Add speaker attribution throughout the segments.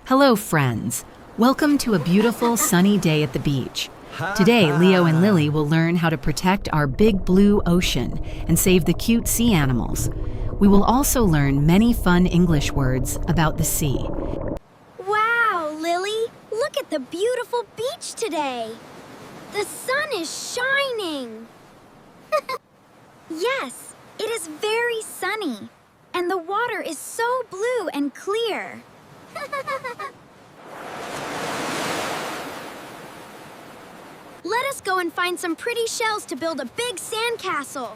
Speaker 1: Hello, friends. Welcome to a beautiful sunny day at the beach. Today, Leo and Lily will learn how to protect our big blue ocean and save the cute sea animals. We will also learn many fun English words about the sea.
Speaker 2: Wow, Lily! Look at the beautiful beach today! The sun is shining! Yes, it is very sunny, and the water is so blue and clear. Let us go and find some pretty shells to build a big sandcastle.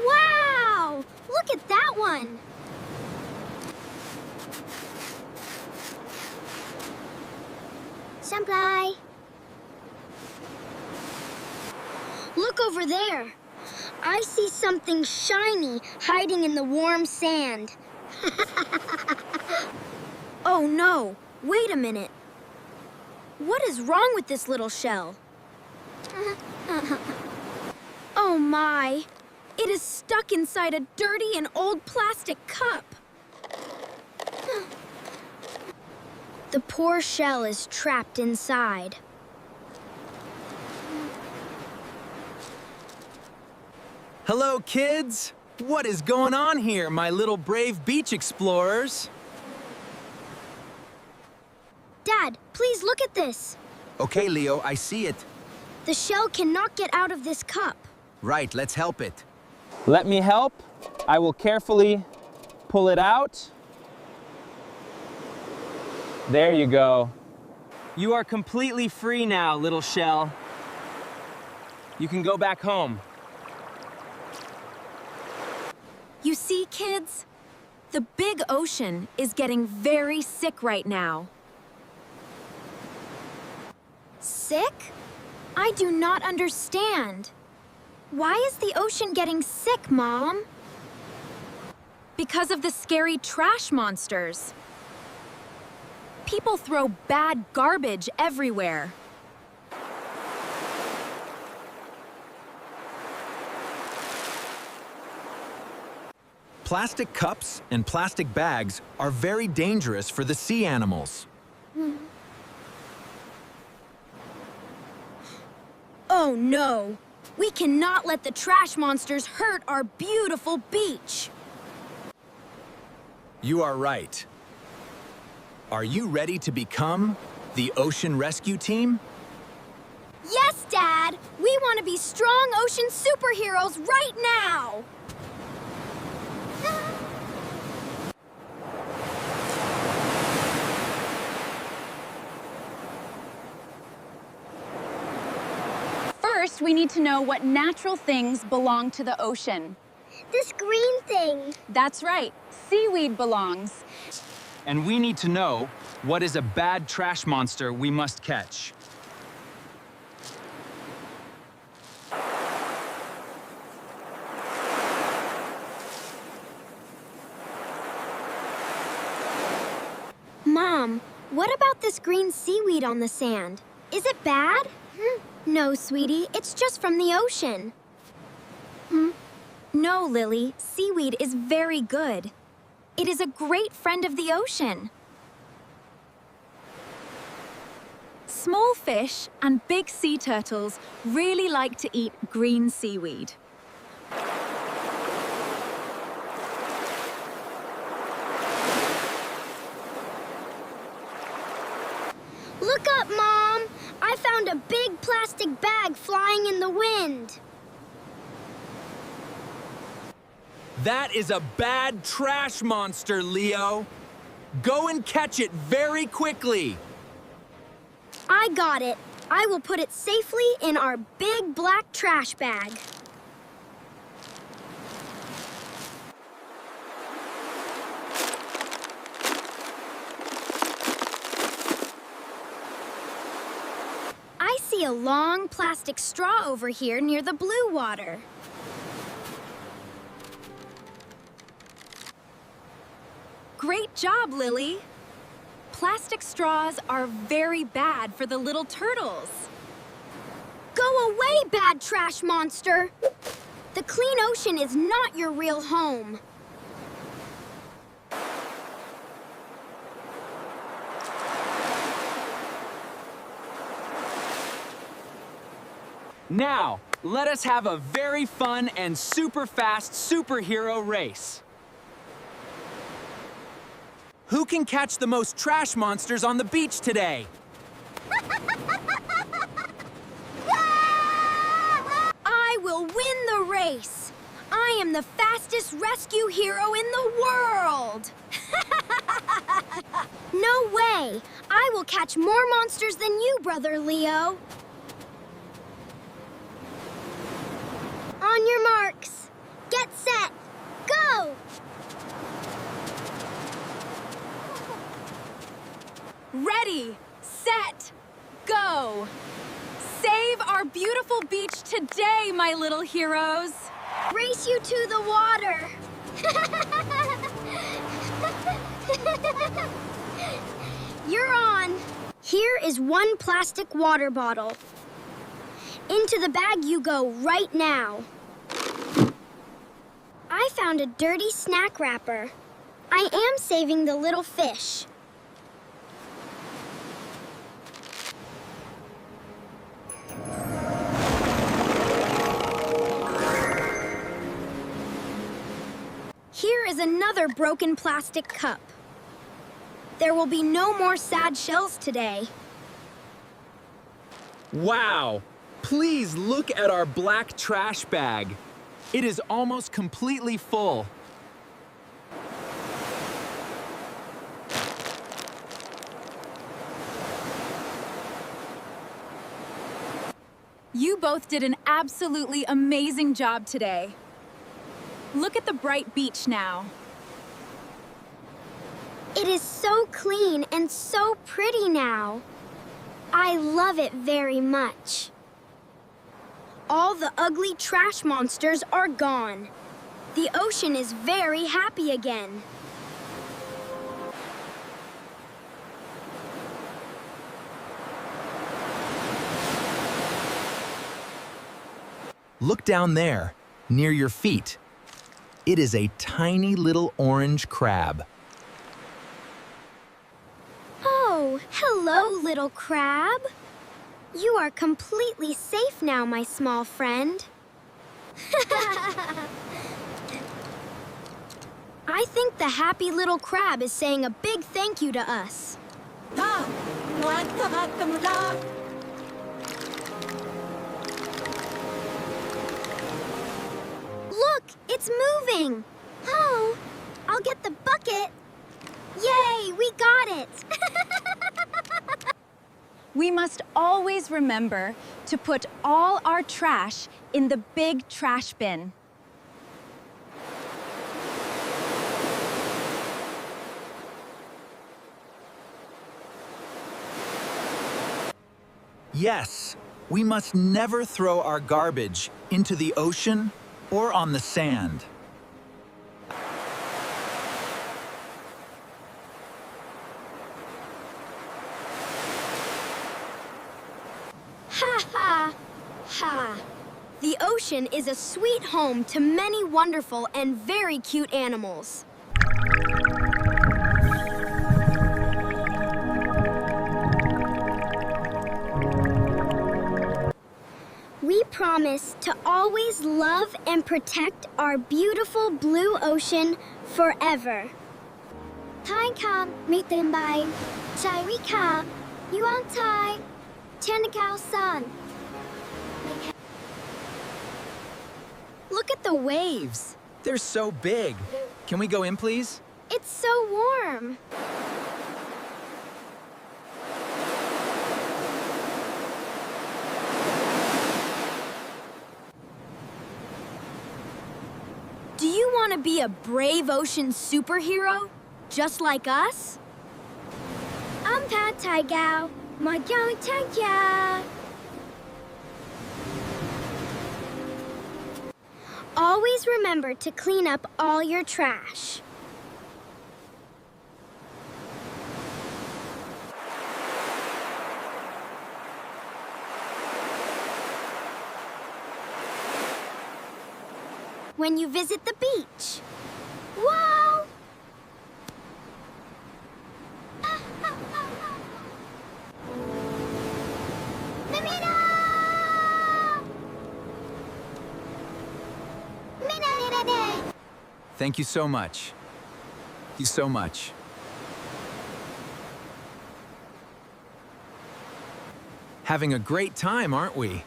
Speaker 2: Wow! Look at that one! Senpai! Look over there. I see something shiny hiding in the warm sand. Oh no! Wait a minute. What is wrong with this little shell? Oh my! It is stuck inside a dirty and old plastic cup. The poor shell is trapped inside.
Speaker 3: Hello, kids! What is going on here, my little brave beach explorers?
Speaker 2: Dad, please look at this.
Speaker 3: Okay, Leo, I see it.
Speaker 2: The shell cannot get out of this cup.
Speaker 3: Right, let's help it.
Speaker 4: Let me help. I will carefully pull it out. There you go. You are completely free now, little shell. You can go back home.
Speaker 5: You see, kids? The big ocean is getting very sick right now.
Speaker 2: Sick? I do not understand. Why is the ocean getting sick, Mom?
Speaker 5: Because of the scary trash monsters. People throw bad garbage everywhere.
Speaker 3: Plastic cups and plastic bags are very dangerous for the sea animals.
Speaker 2: Oh no! We cannot let the trash monsters hurt our beautiful beach!
Speaker 3: You are right. Are you ready to become the Ocean Rescue Team?
Speaker 2: Yes, Dad! We want to be strong ocean superheroes right now!
Speaker 6: First, we need to know what natural things belong to the ocean.
Speaker 2: This green thing.
Speaker 6: That's right, seaweed belongs.
Speaker 4: And we need to know what is a bad trash monster we must catch.
Speaker 2: Mom, what about this green seaweed on the sand? Is it bad? No, sweetie, it's just from the ocean.
Speaker 5: No, Lily, seaweed is very good. It is a great friend of the ocean. Small fish and big sea turtles really like to eat green seaweed.
Speaker 2: Look up, Mom! I found a big plastic bag flying in the wind.
Speaker 3: That is a bad trash monster, Leo. Go and catch it very quickly.
Speaker 2: I got it. I will put it safely in our big black trash bag. I see a long plastic straw over here near the blue water.
Speaker 5: Great job, Lily. Plastic straws are very bad for the little turtles.
Speaker 2: Go away, bad trash monster! The clean ocean is not your real home.
Speaker 4: Now, let us have a very fun and super fast superhero race.
Speaker 3: Who can catch the most trash monsters on the beach today?
Speaker 2: I will win the race. I am the fastest rescue hero in the world. No way. I will catch more monsters than you, Brother Leo. On your marks. Get set. Go!
Speaker 5: Ready, set, go! Save our beautiful beach today, my little heroes!
Speaker 2: Race you to the water. You're on. Here is one plastic water bottle. Into the bag you go right now. I found a dirty snack wrapper. I am saving the little fish. Here is another broken plastic cup. There will be no more sad shells today.
Speaker 3: Wow! Please look at our black trash bag. It is almost completely full.
Speaker 5: You both did an absolutely amazing job today. Look at the bright beach now.
Speaker 2: It is so clean and so pretty now. I love it very much. All the ugly trash monsters are gone. The ocean is very happy again.
Speaker 3: Look down there, near your feet. It is a tiny little orange crab.
Speaker 2: Oh, hello, little crab. You are completely safe now, my small friend. I think the happy little crab is saying a big thank you to us. Look, it's moving. Oh, I'll get the bucket. Yay, we got it.
Speaker 6: We must always remember to put all our trash in the big trash bin.
Speaker 3: Yes, we must never throw our garbage into the ocean or on the sand.
Speaker 2: Ha ha ha. The ocean is a sweet home to many wonderful and very cute animals. We promise to always love and protect our beautiful blue ocean forever. Thai kam mi tin bai, chai wi kam, yuan Thai, Chanakao san. Look at the waves.
Speaker 3: They're so big. Can we go in, please?
Speaker 2: It's so warm. Do you want to be a brave ocean superhero, just like us? I'm Pat Thai Gao, my young Tanya. Always remember to clean up all your trash. When you visit the beach. Wow! Namina!
Speaker 3: Thank you so much. Thank you so much. Having a great time, aren't we?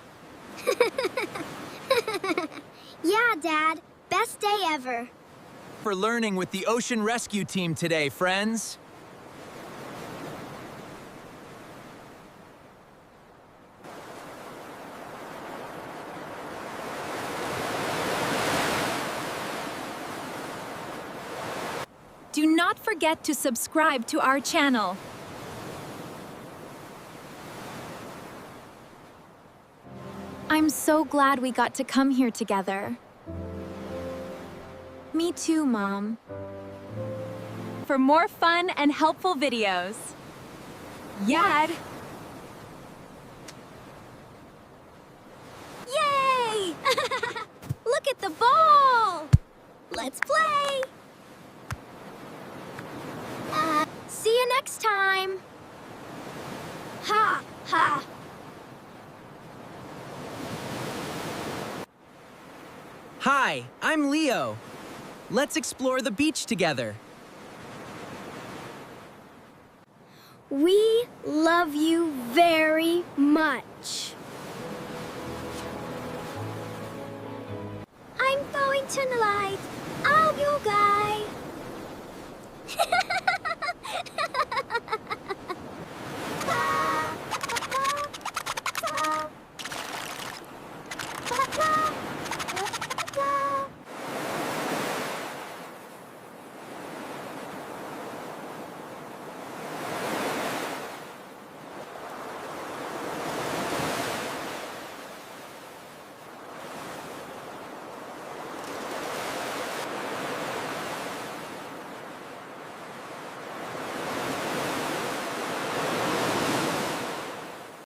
Speaker 2: Yeah, Dad. Best day ever.
Speaker 3: For learning with the Ocean Rescue Team today, friends.
Speaker 5: Do not forget to subscribe to our channel. I'm so glad we got to come here together. Me too, Mom. For more fun and helpful videos. Yad!
Speaker 2: Yay! Look at the ball! Let's play! See you next time! Ha! Ha!
Speaker 4: Hi, I'm Leo. Let's explore the beach together.
Speaker 2: We love you very much. I'm going tonight. I'll you guys.